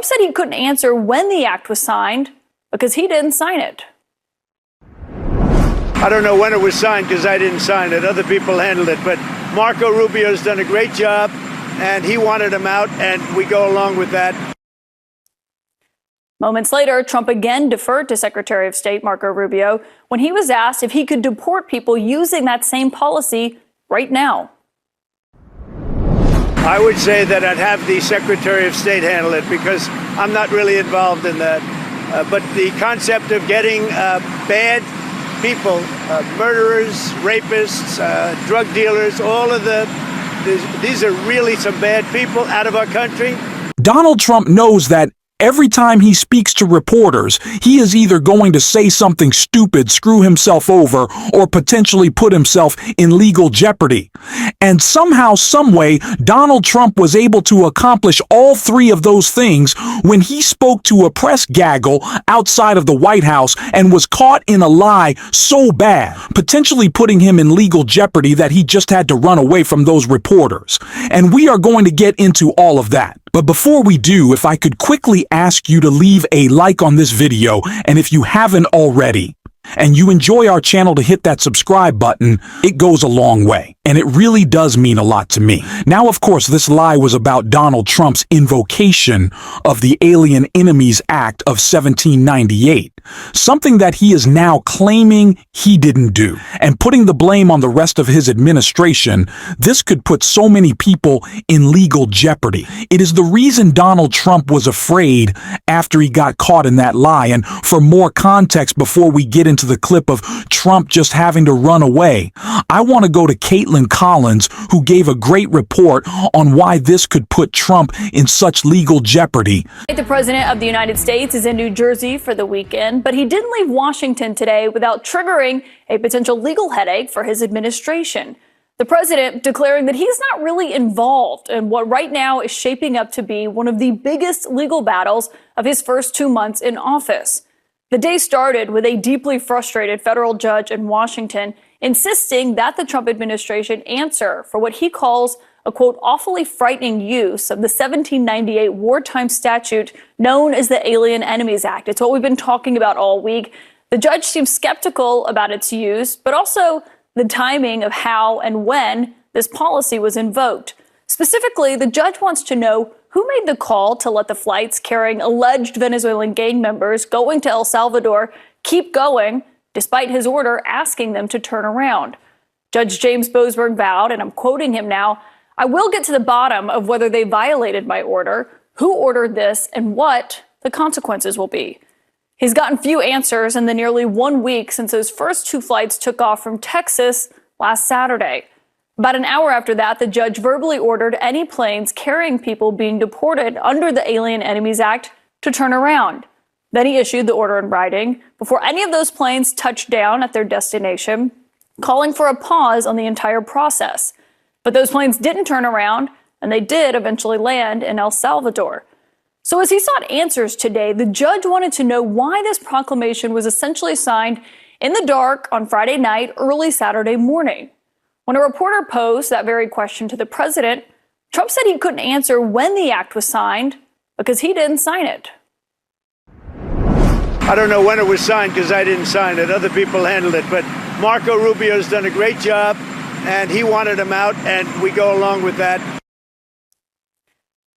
Trump said he couldn't answer when the act was signed because he didn't sign it. I don't know when it was signed because I didn't sign it. Other people handled it. But Marco Rubio's done a great job, and he wanted him out, and we go along with that. Moments later, Trump again deferred to Secretary of State Marco Rubio when he was asked if he could deport people using that same policy right now. I would say that I'd have the Secretary of State handle it because I'm not really involved in that. But the concept of getting bad people, murderers, rapists, drug dealers, these are really some bad people out of our country. Donald Trump knows that every time he speaks to reporters, he is either going to say something stupid, screw himself over, or potentially put himself in legal jeopardy. And somehow, someway, Donald Trump was able to accomplish all three of those things when he spoke to a press gaggle outside of the White House and was caught in a lie so bad, potentially putting him in legal jeopardy that he just had to run away from those reporters. And we are going to get into all of that. But before we do, if I could quickly ask you to leave a like on this video, and if you haven't already, and you enjoy our channel, to hit that subscribe button. It goes a long way, and it really does mean a lot to me. Now, of course, this lie was about Donald Trump's invocation of the Alien Enemies Act of 1798, something that he is now claiming he didn't do, and putting the blame on the rest of his administration. This could put so many people in legal jeopardy. It is the reason Donald Trump was afraid after he got caught in that lie. And for more context, before we get into the clip of Trump just having to run away, I want to go to Caitlin Collins, who gave a great report on why this could put Trump in such legal jeopardy. The President of the United States is in New Jersey for the weekend, but he didn't leave Washington today without triggering a potential legal headache for his administration. The president declaring that he's not really involved in what right now is shaping up to be one of the biggest legal battles of his first 2 months in office. The day started with a deeply frustrated federal judge in Washington insisting that the Trump administration answer for what he calls a, quote, awfully frightening use of the 1798 wartime statute known as the Alien Enemies Act. It's what we've been talking about all week. The judge seems skeptical about its use, but also the timing of how and when this policy was invoked. Specifically, the judge wants to know who made the call to let the flights carrying alleged Venezuelan gang members going to El Salvador keep going, despite his order asking them to turn around. Judge James Boasberg vowed, and I'm quoting him now, "I will get to the bottom of whether they violated my order, who ordered this, and what the consequences will be." He's gotten few answers in the nearly 1 week since those first two flights took off from Texas last Saturday. About an hour after that, the judge verbally ordered any planes carrying people being deported under the Alien Enemies Act to turn around. Then he issued the order in writing before any of those planes touched down at their destination, calling for a pause on the entire process. But those planes didn't turn around, and they did eventually land in El Salvador. So as he sought answers today, the judge wanted to know why this proclamation was essentially signed in the dark on Friday night, early Saturday morning. When a reporter posed that very question to the president, Trump said he couldn't answer when the act was signed because he didn't sign it. I don't know when it was signed because I didn't sign it. Other people handled it. But Marco Rubio's done a great job, and he wanted him out, and we go along with that.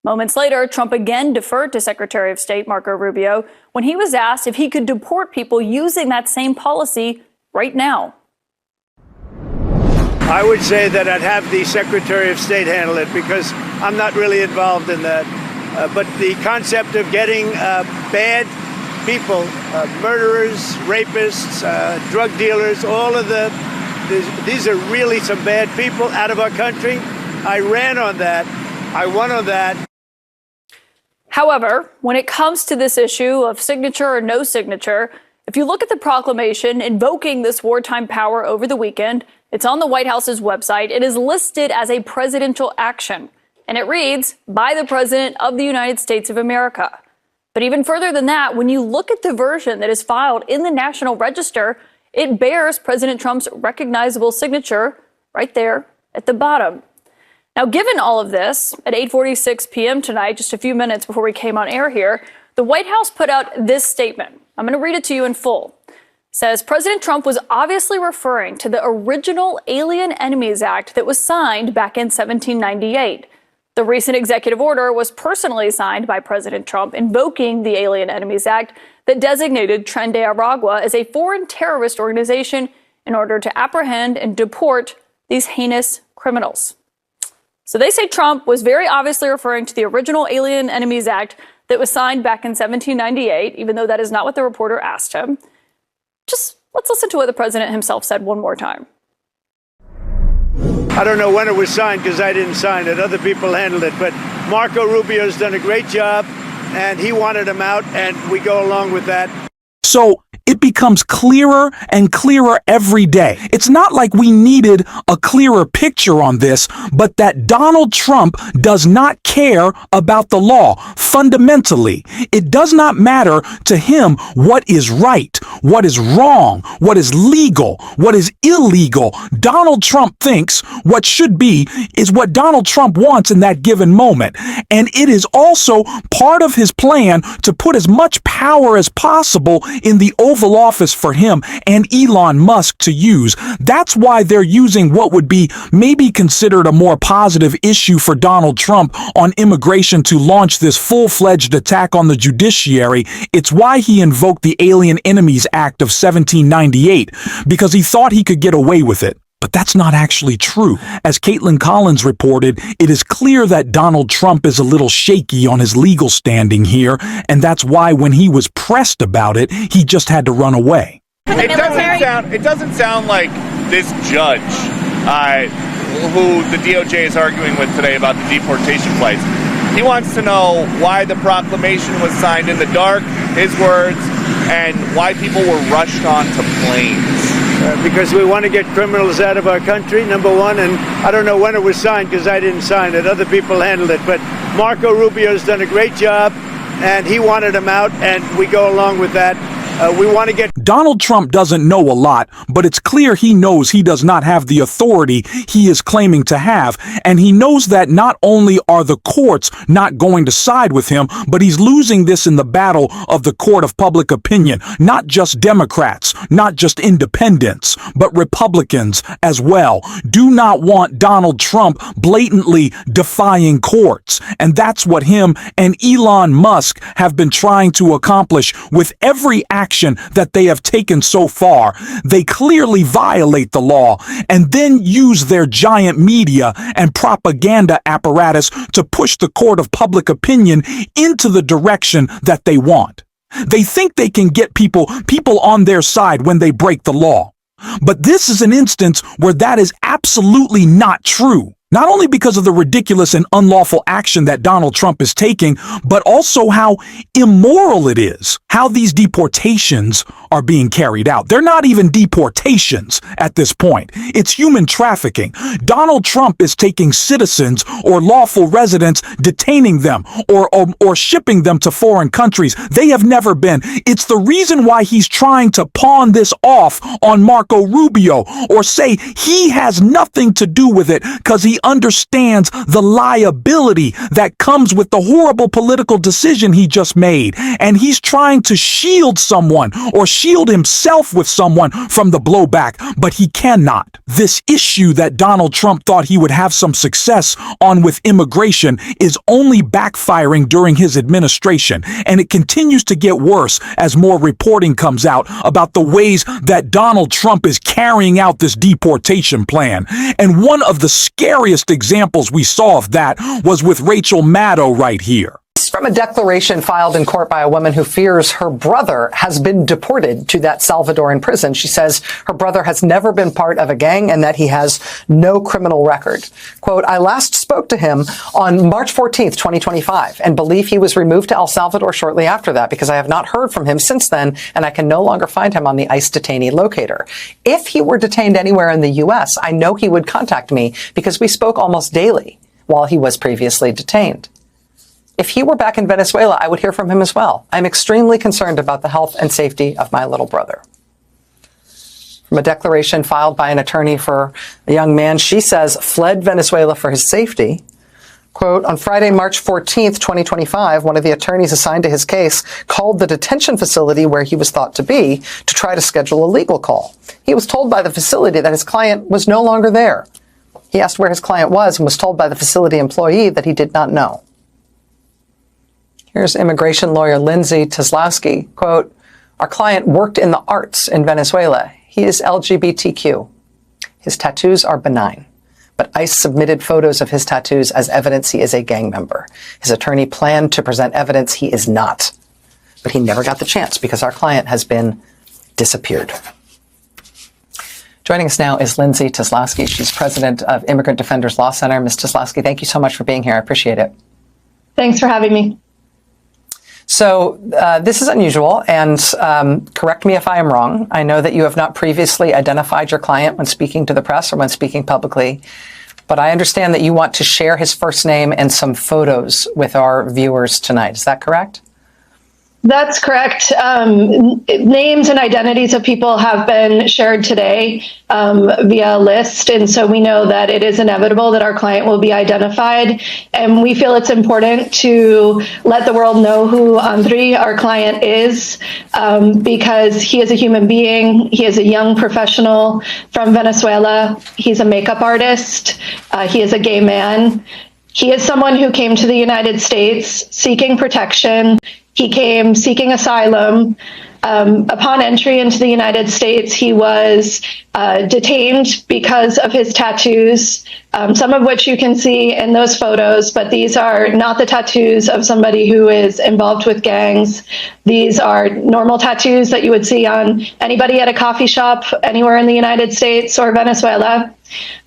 Moments later, Trump again deferred to Secretary of State Marco Rubio when he was asked if he could deport people using that same policy right now. I would say that I'd have the Secretary of State handle it because I'm not really involved in that. But the concept of getting bad people, murderers, rapists, drug dealers, these are really some bad people out of our country. I ran on that. I won on that. However, when it comes to this issue of signature or no signature, if you look at the proclamation invoking this wartime power over the weekend, it's on the White House's website. It is listed as a presidential action, and it reads, by the President of the United States of America. But even further than that, when you look at the version that is filed in the National Register, it bears President Trump's recognizable signature right there at the bottom. Now, given all of this, at 8:46 p.m. tonight, just a few minutes before we came on air here, the White House put out this statement. I'm going to read it to you in full. It says President Trump was obviously referring to the original Alien Enemies Act that was signed back in 1798. The recent executive order was personally signed by President Trump invoking the Alien Enemies Act that designated Tren de Aragua as a foreign terrorist organization in order to apprehend and deport these heinous criminals. So they say Trump was very obviously referring to the original Alien Enemies Act that was signed back in 1798, even though that is not what the reporter asked him. Just let's listen to what the president himself said one more time. I don't know when it was signed because I didn't sign it. Other people handled it. But Marco Rubio's done a great job, and he wanted him out, and we go along with that. So it becomes clearer and clearer every day. It's not like we needed a clearer picture on this, but that Donald Trump does not care about the law. Fundamentally, it does not matter to him what is right, what is wrong, what is legal, what is illegal. Donald Trump thinks what should be is what Donald Trump wants in that given moment. And it is also part of his plan to put as much power as possible in the Oval Office for him and Elon Musk to use. That's why they're using what would be maybe considered a more positive issue for Donald Trump on immigration to launch this full-fledged attack on the judiciary. It's why he invoked the Alien Enemies Act of 1798, because he thought he could get away with it. But that's not actually true. As Caitlin Collins reported, it is clear that Donald Trump is a little shaky on his legal standing here, and that's why when he was pressed about it, he just had to run away. It doesn't sound like this judge, who the DOJ is arguing with today about the deportation flights. He wants to know why the proclamation was signed in the dark, his words, and why people were rushed onto planes. Because we want to get criminals out of our country, number one, and I don't know when it was signed because I didn't sign it. Other people handled it. But Marco Rubio's done a great job, and he wanted him out, and we go along with that. We want to get... Donald Trump doesn't know a lot, but it's clear he knows he does not have the authority he is claiming to have, and he knows that not only are the courts not going to side with him, but he's losing this in the battle of the court of public opinion. Not just Democrats, not just independents, but Republicans as well do not want Donald Trump blatantly defying courts, and that's what him and Elon Musk have been trying to accomplish with every action that they have taken so far. They clearly violate the law and then use their giant media and propaganda apparatus to push the court of public opinion into the direction that they want. They think they can get people on their side when they break the law. But this is an instance where that is absolutely not true. Not only because of the ridiculous and unlawful action that Donald Trump is taking, but also how immoral it is, how these deportations are being carried out. They're not even deportations at this point. It's human trafficking. Donald Trump is taking citizens or lawful residents, detaining them or shipping them to foreign countries they have never been. It's the reason why he's trying to pawn this off on Marco Rubio or say he has nothing to do with it because he understands the liability that comes with the horrible political decision he just made. And he's trying to shield someone or shield himself with someone from the blowback, but he cannot. This issue that Donald Trump thought he would have some success on with immigration is only backfiring during his administration. And it continues to get worse as more reporting comes out about the ways that Donald Trump is carrying out this deportation plan. And one of the scariest examples we saw of that was with Rachel Maddow right here. From a declaration filed in court by a woman who fears her brother has been deported to that Salvadoran prison. She says her brother has never been part of a gang and that he has no criminal record. Quote, I last spoke to him on March 14th, 2025, and believe he was removed to El Salvador shortly after that because I have not heard from him since then, and I can no longer find him on the ICE detainee locator. If he were detained anywhere in the U.S., I know he would contact me because we spoke almost daily while he was previously detained. If he were back in Venezuela, I would hear from him as well. I'm extremely concerned about the health and safety of my little brother. from a declaration filed by an attorney for a young man she says fled Venezuela for his safety. Quote, on Friday, March 14th, 2025, one of the attorneys assigned to his case called the detention facility where he was thought to be to try to schedule a legal call. He was told by the facility that his client was no longer there. He asked where his client was and was told by the facility employee that he did not know. Here's immigration lawyer Lindsay Teslowski. Quote, our client worked in the arts in Venezuela. He is LGBTQ. His tattoos are benign, but ICE submitted photos of his tattoos as evidence he is a gang member. His attorney planned to present evidence he is not, but he never got the chance because our client has been disappeared. Joining us now is Lindsay Teslowski. She's president of Immigrant Defenders Law Center. Ms. Teslowski, thank you so much for being here. I appreciate it. Thanks for having me. So this is unusual, and correct me if I am wrong. I know that you have not previously identified your client when speaking to the press or when speaking publicly, but I understand that you want to share his first name and some photos with our viewers tonight. Is that correct? That's correct. Names and identities of people have been shared today via a list. And so we know that it is inevitable that our client will be identified. And we feel it's important to let the world know who Andrei, our client, is, because he is a human being. He is a young professional from Venezuela. He's a makeup artist. He is a gay man. He is someone who came to the United States seeking protection. He came seeking asylum. Upon entry into the United States, he was detained because of his tattoos, some of which you can see in those photos, but these are not the tattoos of somebody who is involved with gangs. These are normal tattoos that you would see on anybody at a coffee shop anywhere in the United States or Venezuela.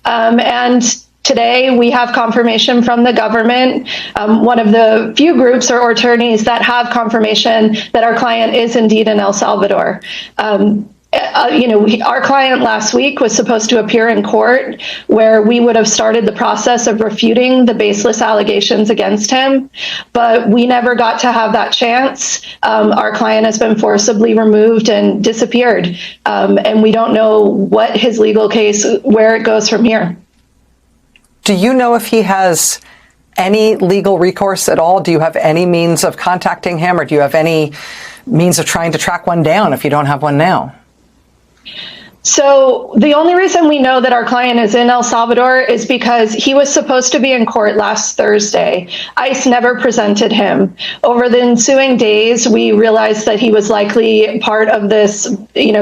And today, we have confirmation from the government, one of the few groups or attorneys that have confirmation that our client is indeed in El Salvador. Our client last week was supposed to appear in court where we would have started the process of refuting the baseless allegations against him, but we never got to have that chance. Our client has been forcibly removed and disappeared, and we don't know what his legal case, where it goes from here. Do you know if he has any legal recourse at all? Do you have any means of contacting him, or do you have any means of trying to track one down if you don't have one now? So the only reason we know that our client is in El Salvador is because he was supposed to be in court last Thursday. ICE never presented him. Over the ensuing days, we realized that he was likely part of this,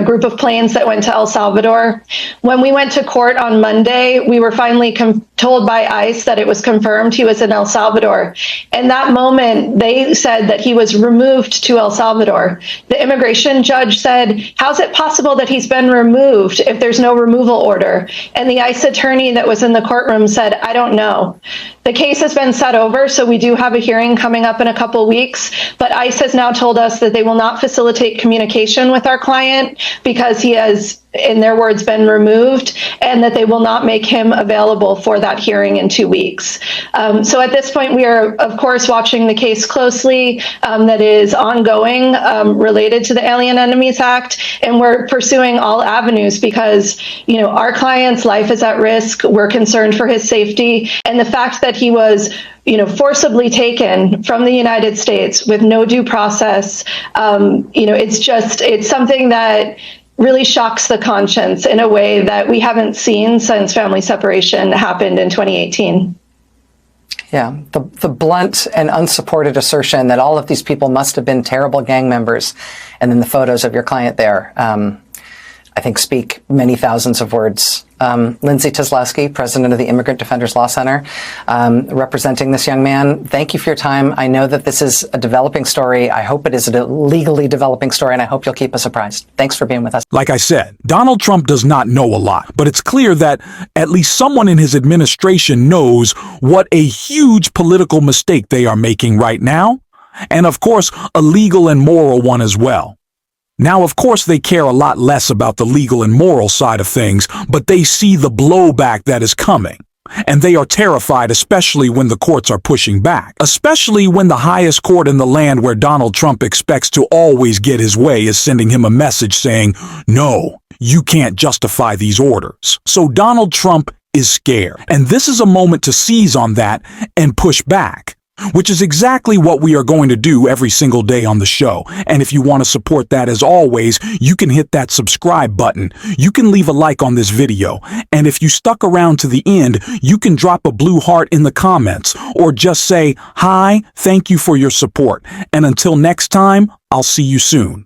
group of planes that went to El Salvador. When we went to court on Monday, we were finally told by ICE that it was confirmed he was in El Salvador. In that moment, they said that he was removed to El Salvador. The immigration judge said, how's it possible that he's been removed if there's no removal order? And the ICE attorney that was in the courtroom said, I don't know. The case has been set over, so we do have a hearing coming up in a couple weeks, but ICE has now told us that they will not facilitate communication with our client because he has, in their words, been removed, and that they will not make him available for that hearing in 2 weeks. So at this point, we are, of course, watching the case closely that is ongoing related to the Alien Enemies Act, and we're pursuing all avenues because, our client's life is at risk. We're concerned for his safety, and the fact that he was forcibly taken from the United States with no due process, it's something that really shocks the conscience in a way that we haven't seen since family separation happened in 2018. Yeah, the blunt and unsupported assertion that all of these people must have been terrible gang members, and then the photos of your client there, I think speak many thousands of words. Lindsay Teslowski, president of the Immigrant Defenders Law Center, representing this young man. Thank you for your time. I know that this is a developing story. I hope it is a legally developing story, and I hope you'll keep us apprised. Thanks for being with us. Like I said, Donald Trump does not know a lot, but it's clear that at least someone in his administration knows what a huge political mistake they are making right now, and of course, a legal and moral one as well. Now, of course, they care a lot less about the legal and moral side of things, but they see the blowback that is coming. And they are terrified, especially when the courts are pushing back, especially when the highest court in the land where Donald Trump expects to always get his way is sending him a message saying, no, you can't justify these orders. So Donald Trump is scared. And this is a moment to seize on that and push back, which is exactly what we are going to do every single day on the show. And if you want to support that, as always, you can hit that subscribe button. You can leave a like on this video. And if you stuck around to the end, you can drop a blue heart in the comments or just say, "Hi, thank you for your support." And until next time, I'll see you soon.